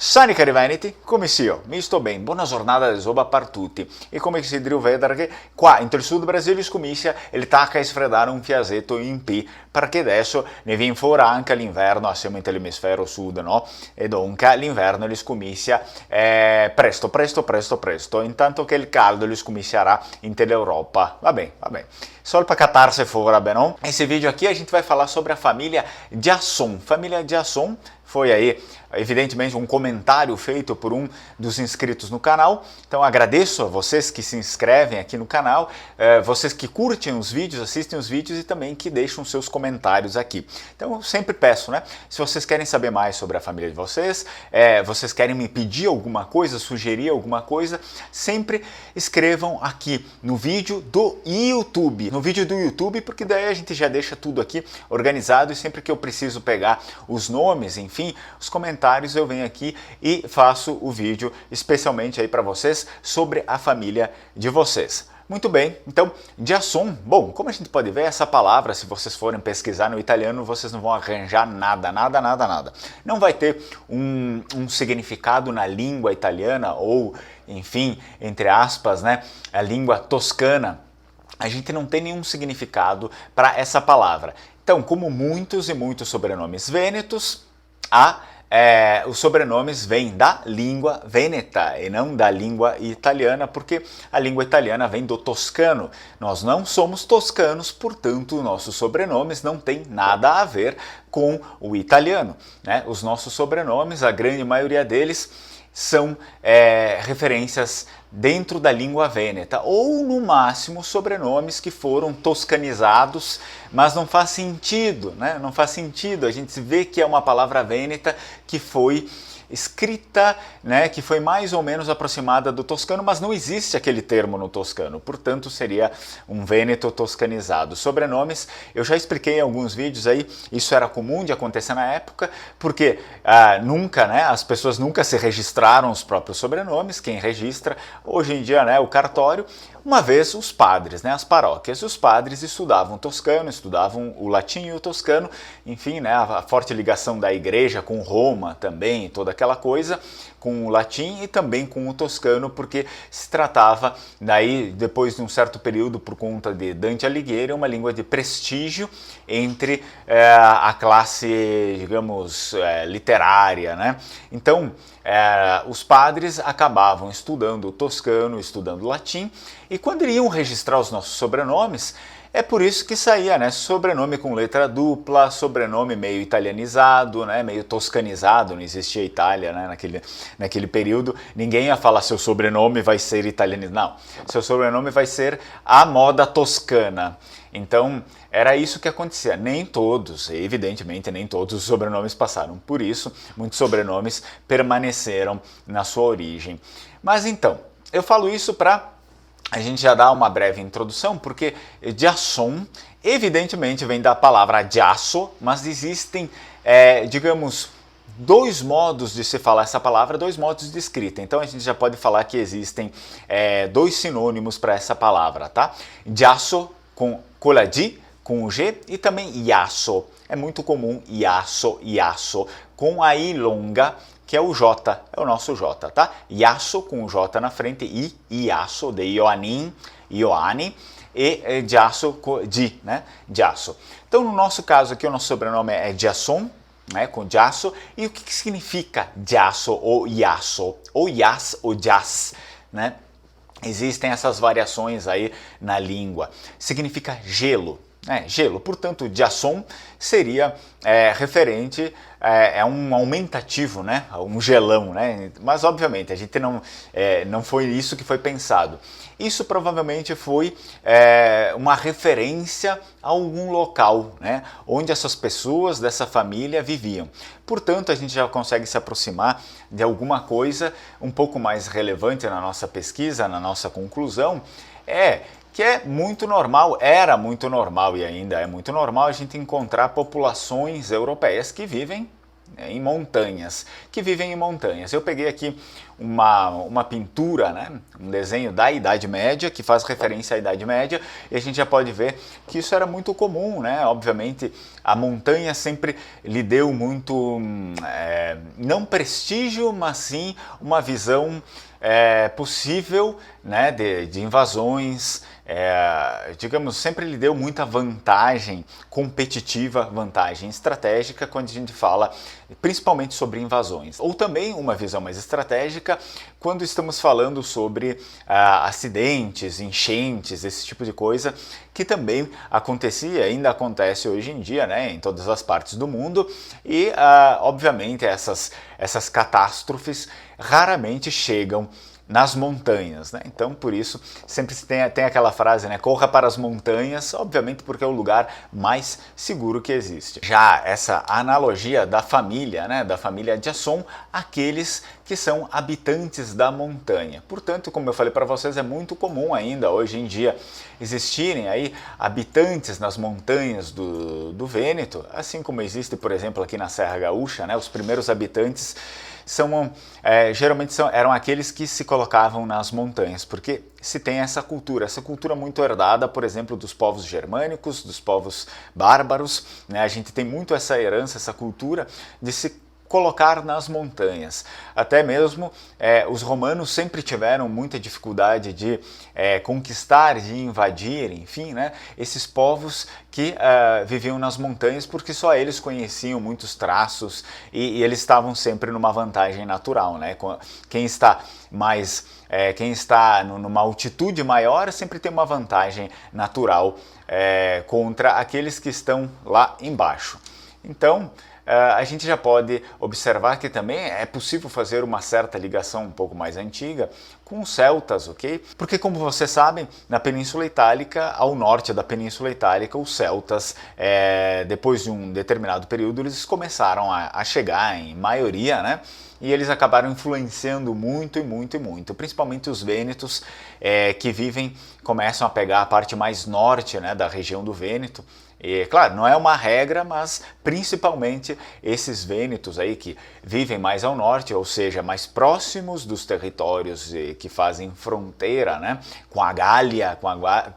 Sani cari Veneti, come io? Mi sto bene, buona giornata di soba per tutti. E come si deve vedere che qua in il sud Brasile comincia il tacca a sfredare un fiasetto in P, perché adesso ne viene fuori anche l'inverno, assieme all'emisfero sud, no? E dunque l'inverno li scomincia presto, intanto che il caldo li scomiscerà in tutta Va bene. Só para catarse fora, bem não? Esse vídeo aqui a gente vai falar sobre a família Jason. Família Jason foi aí, evidentemente, um comentário feito por um dos inscritos no canal. Então agradeço a vocês que se inscrevem aqui no canal, vocês que curtem os vídeos, assistem os vídeos e também que deixam seus comentários aqui. Então eu sempre peço, né? Se vocês querem saber mais sobre a família de vocês, vocês querem me pedir alguma coisa, sugerir alguma coisa, sempre escrevam aqui no vídeo do YouTube. No vídeo do YouTube, porque daí a gente já deixa tudo aqui organizado e sempre que eu preciso pegar os nomes, enfim, os comentários, eu venho aqui e faço o vídeo especialmente aí para vocês sobre a família de vocês. Muito bem, então, Jason, bom, como a gente pode ver, essa palavra, se vocês forem pesquisar no italiano, vocês não vão arranjar nada. Não vai ter um significado na língua italiana ou, enfim, entre aspas, né, a língua toscana. A gente não tem nenhum significado para essa palavra. Então, como muitos e muitos sobrenomes vênetos, os sobrenomes vêm da língua vêneta e não da língua italiana, porque a língua italiana vem do toscano. Nós não somos toscanos, portanto, nossos sobrenomes não têm nada a ver com o italiano, né? Os nossos sobrenomes, a grande maioria deles, são referências dentro da língua vêneta, ou no máximo sobrenomes que foram toscanizados, mas não faz sentido, né? Não faz sentido, a gente vê que é uma palavra vêneta que foi escrita, né, que foi mais ou menos aproximada do toscano, mas não existe aquele termo no toscano, portanto seria um vêneto toscanizado. Sobrenomes, eu já expliquei em alguns vídeos aí, isso era comum de acontecer na época, porque nunca, né, as pessoas nunca se registraram os próprios sobrenomes, quem registra, hoje em dia, né, o cartório. Uma vez os padres, né, as paróquias, os padres estudavam toscano, estudavam o latim e o toscano, enfim, né, a forte ligação da igreja com Roma também, toda aquela coisa, com o latim e também com o toscano, porque se tratava, daí, depois de um certo período, por conta de Dante Alighieri, uma língua de prestígio entre a classe, digamos, literária, né? Então, os padres acabavam estudando o toscano, estudando o latim, e quando iriam registrar os nossos sobrenomes, é por isso que saía, né, sobrenome com letra dupla, sobrenome meio italianizado, né, meio toscanizado, não existia Itália, né, naquele período, ninguém ia falar seu sobrenome vai ser italianizado, não, seu sobrenome vai ser a moda toscana. Então, era isso que acontecia. Nem todos, evidentemente, nem todos os sobrenomes passaram por isso, muitos sobrenomes permaneceram na sua origem. Mas então, eu falo isso para a gente já dar uma breve introdução, porque Jason, evidentemente, vem da palavra jasso, mas existem, digamos, dois modos de se falar essa palavra, dois modos de escrita. Então a gente já pode falar que existem dois sinônimos para essa palavra, tá? Jasso com cola G, com o G, e também iasso. É muito comum iasso, com a I longa, que é o J, é o nosso J, tá? Iasso com o J na frente, iasso, de Ioannin, Ioane, e Jasso com G, né? Jasso. Então, no nosso caso aqui, o nosso sobrenome é Jason, né? Com Jasso. E o que significa Jasso ou Iasso? Ou Yas ou Jas, né? Existem essas variações aí na língua. Significa gelo. Gelo, portanto, Jason seria referente, um aumentativo, né? Um gelão, né? Mas obviamente a gente não foi isso que foi pensado. Isso provavelmente foi uma referência a algum local, né? Onde essas pessoas dessa família viviam. Portanto, a gente já consegue se aproximar de alguma coisa um pouco mais relevante na nossa pesquisa, na nossa conclusão, que é muito normal, era muito normal e ainda é muito normal a gente encontrar populações europeias que vivem em montanhas, que vivem em montanhas. Eu peguei aqui uma pintura, né, um desenho da Idade Média, que faz referência à Idade Média, e a gente já pode ver que isso era muito comum, né? Obviamente a montanha sempre lhe deu muito, não prestígio, mas sim uma visão possível, né, de invasões, digamos, sempre lhe deu muita vantagem competitiva, vantagem estratégica quando a gente fala principalmente sobre invasões. Ou também uma visão mais estratégica quando estamos falando sobre acidentes, enchentes, esse tipo de coisa, que também acontecia, ainda acontece hoje em dia, né, em todas as partes do mundo, e obviamente essas catástrofes raramente chegam nas montanhas, né? Então, por isso, sempre se tem aquela frase, né? Corra para as montanhas, obviamente porque é o lugar mais seguro que existe. Já essa analogia da família, né? Da família Jason, aqueles que são habitantes da montanha. Portanto, como eu falei para vocês, é muito comum ainda, hoje em dia, existirem aí habitantes nas montanhas do Vêneto, assim como existe, por exemplo, aqui na Serra Gaúcha, né? Os primeiros habitantes geralmente eram aqueles que se colocavam nas montanhas, porque se tem essa cultura muito herdada, por exemplo, dos povos germânicos, dos povos bárbaros, né? A gente tem muito essa herança, essa cultura de se colocar nas montanhas. Até mesmo os romanos sempre tiveram muita dificuldade de conquistar, de invadir, enfim, né, esses povos que viviam nas montanhas, porque só eles conheciam muitos traços e eles estavam sempre numa vantagem natural, né? Quem está numa altitude maior sempre tem uma vantagem natural contra aqueles que estão lá embaixo. Então, a gente já pode observar que também é possível fazer uma certa ligação um pouco mais antiga com os celtas, ok? Porque, como vocês sabem, na Península Itálica, ao norte da Península Itálica, os celtas, depois de um determinado período, eles começaram a chegar em maioria, né? E eles acabaram influenciando muito, principalmente os vênetos, que começam a pegar a parte mais norte, né, da região do Vêneto. E, claro, não é uma regra, mas principalmente esses vênetos aí que vivem mais ao norte, ou seja, mais próximos dos territórios que fazem fronteira, né, com a Gália,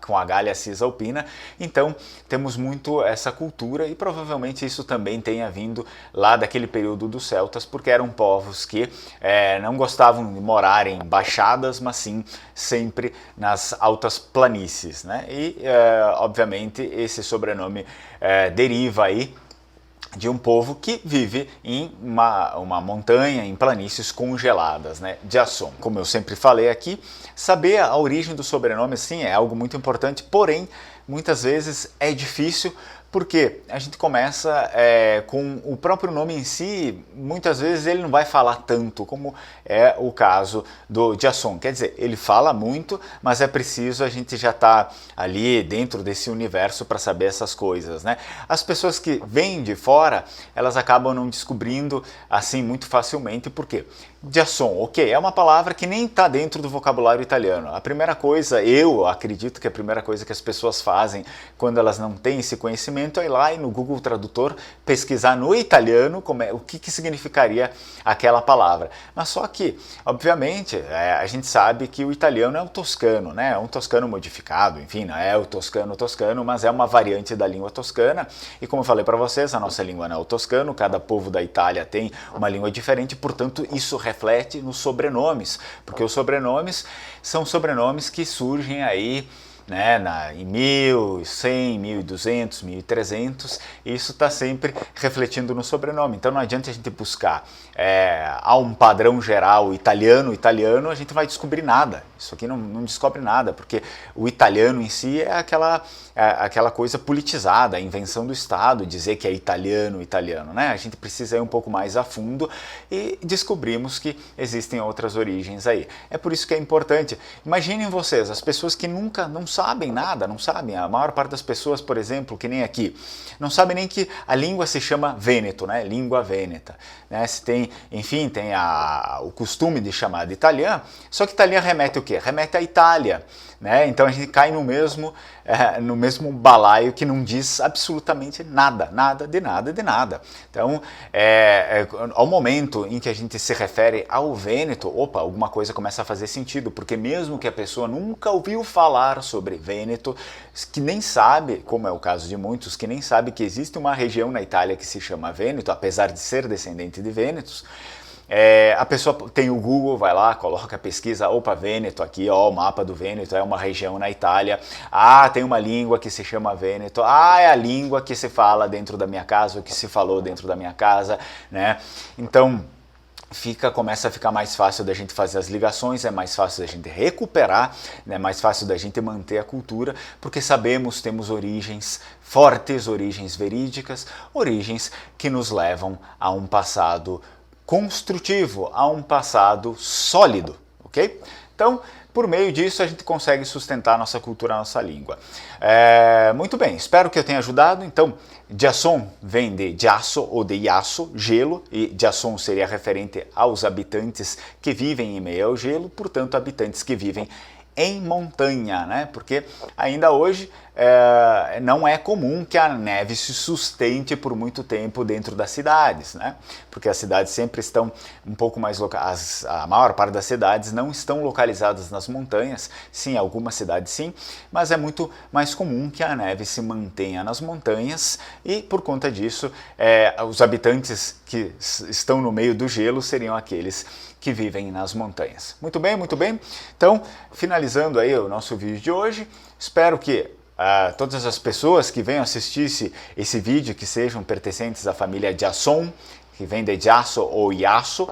com a Gália Cisalpina. Então, temos muito essa cultura e provavelmente isso também tenha vindo lá daquele período dos celtas, porque eram povos que não gostavam de morar em baixadas, mas sim sempre nas altas planícies, né? E, obviamente, esse sobrenome deriva aí de um povo que vive em uma montanha, em planícies congeladas, né? Jason. Como eu sempre falei aqui, saber a origem do sobrenome, sim, é algo muito importante, porém, muitas vezes é difícil, porque a gente começa com o próprio nome em si, muitas vezes ele não vai falar tanto, como é o caso do Jason. Quer dizer, ele fala muito, mas é preciso a gente já estar ali dentro desse universo para saber essas coisas, né? As pessoas que vêm de fora, elas acabam não descobrindo assim muito facilmente, por quê? Jason, ok, é uma palavra que nem está dentro do vocabulário italiano. A primeira coisa, eu acredito que a primeira coisa que as pessoas fazem quando elas não têm esse conhecimento é ir lá e no Google Tradutor pesquisar no italiano o que significaria aquela palavra. Mas só que, obviamente, a gente sabe que o italiano é o toscano, né? É um toscano modificado, enfim, não é o toscano, mas é uma variante da língua toscana. E como eu falei para vocês, a nossa língua não é o toscano, cada povo da Itália tem uma língua diferente, portanto, isso reflete nos sobrenomes, porque os sobrenomes são sobrenomes que surgem aí, né, em 1100, 1200, 1300, e isso está sempre refletindo no sobrenome. Então não adianta a gente buscar a um padrão geral italiano, a gente vai descobrir nada. Isso aqui não descobre nada, porque o italiano em si é aquela coisa politizada, a invenção do Estado, dizer que é italiano, né? A gente precisa ir um pouco mais a fundo e descobrimos que existem outras origens aí. É por isso que é importante. Imaginem vocês, as pessoas que não sabem nada, não sabem, a maior parte das pessoas, por exemplo, que nem aqui, não sabem nem que a língua se chama Vêneto, né? Língua vêneta, né? Se tem, enfim, tem o costume de chamar de italiano, só que italiano remete o quê? Remete à Itália, né? Então a gente cai no mesmo balaio que não diz absolutamente nada, de nada. Então, ao momento em que a gente se refere ao Vêneto, opa, alguma coisa começa a fazer sentido, porque mesmo que a pessoa nunca ouviu falar sobre Vêneto, que nem sabe, como é o caso de muitos, que nem sabe que existe uma região na Itália que se chama Vêneto, apesar de ser descendente de Vênetos, a pessoa tem o Google, vai lá, coloca, pesquisa, opa, Vêneto aqui, ó, o mapa do Vêneto, é uma região na Itália, tem uma língua que se chama Vêneto, é a língua que se fala dentro da minha casa, o que se falou dentro da minha casa, né? Então, começa a ficar mais fácil da gente fazer as ligações, é mais fácil da gente recuperar, é mais fácil da gente manter a cultura, porque sabemos, temos origens fortes, origens verídicas, origens que nos levam a um passado construtivo, a um passado sólido, ok? Então, por meio disso, a gente consegue sustentar a nossa cultura, a nossa língua. Muito bem, espero que eu tenha ajudado. Então, Jason vem de Jasso ou de Iasso, gelo, e Jason seria referente aos habitantes que vivem em meio ao gelo, portanto, habitantes que vivem em montanha, né? Porque ainda hoje não é comum que a neve se sustente por muito tempo dentro das cidades, né? Porque as cidades sempre estão um pouco mais localizadas, a maior parte das cidades não estão localizadas nas montanhas, sim, algumas cidades sim, mas é muito mais comum que a neve se mantenha nas montanhas e por conta disso os habitantes que estão no meio do gelo seriam aqueles que vivem nas montanhas. Muito bem, muito bem. Então, finalizando aí o nosso vídeo de hoje, espero que todas as pessoas que venham assistir esse vídeo, que sejam pertencentes à família Jason, que vem de Jasso ou Iasso,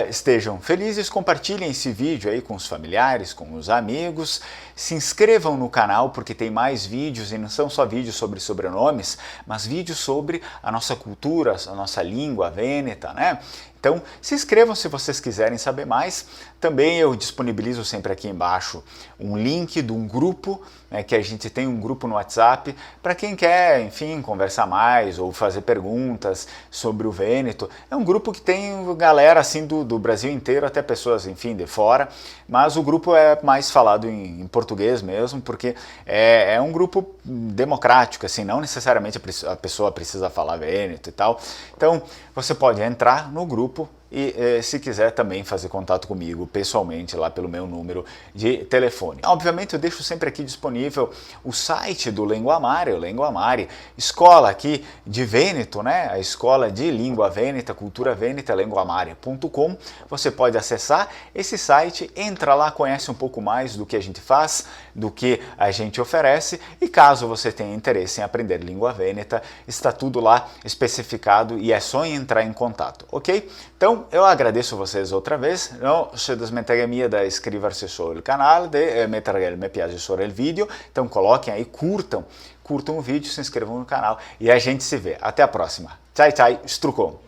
estejam felizes, compartilhem esse vídeo aí com os familiares, com os amigos, se inscrevam no canal porque tem mais vídeos e não são só vídeos sobre sobrenomes, mas vídeos sobre a nossa cultura, a nossa língua vêneta, né? Então, se inscrevam se vocês quiserem saber mais. Também eu disponibilizo sempre aqui embaixo um link de um grupo, né, que a gente tem um grupo no WhatsApp, para quem quer, enfim, conversar mais ou fazer perguntas sobre o Vêneto. É um grupo que tem galera assim do Brasil inteiro, até pessoas, enfim, de fora, mas o grupo é mais falado em português mesmo, porque é um grupo democrático, assim, não necessariamente a pessoa precisa falar Vêneto e tal. Então, você pode entrar no grupo e se quiser também fazer contato comigo pessoalmente lá pelo meu número de telefone. Obviamente eu deixo sempre aqui disponível o site do Lenguamare, o Lenguamare, escola aqui de Vêneto, né? A escola de língua vêneta, cultura vêneta, lenguamare.com. Você pode acessar esse site, entra lá, conhece um pouco mais do que a gente faz, do que a gente oferece e caso você tenha interesse em aprender língua vêneta, está tudo lá especificado e é só entrar em contato, ok? Então, eu agradeço vocês outra vez, não se desmentirem da inscrever-se sobre o canal, de meter o me piace sobre o vídeo, então coloquem aí, curtam o vídeo, se inscrevam no canal e a gente se vê. Até a próxima. Tchau, tchau, strucom!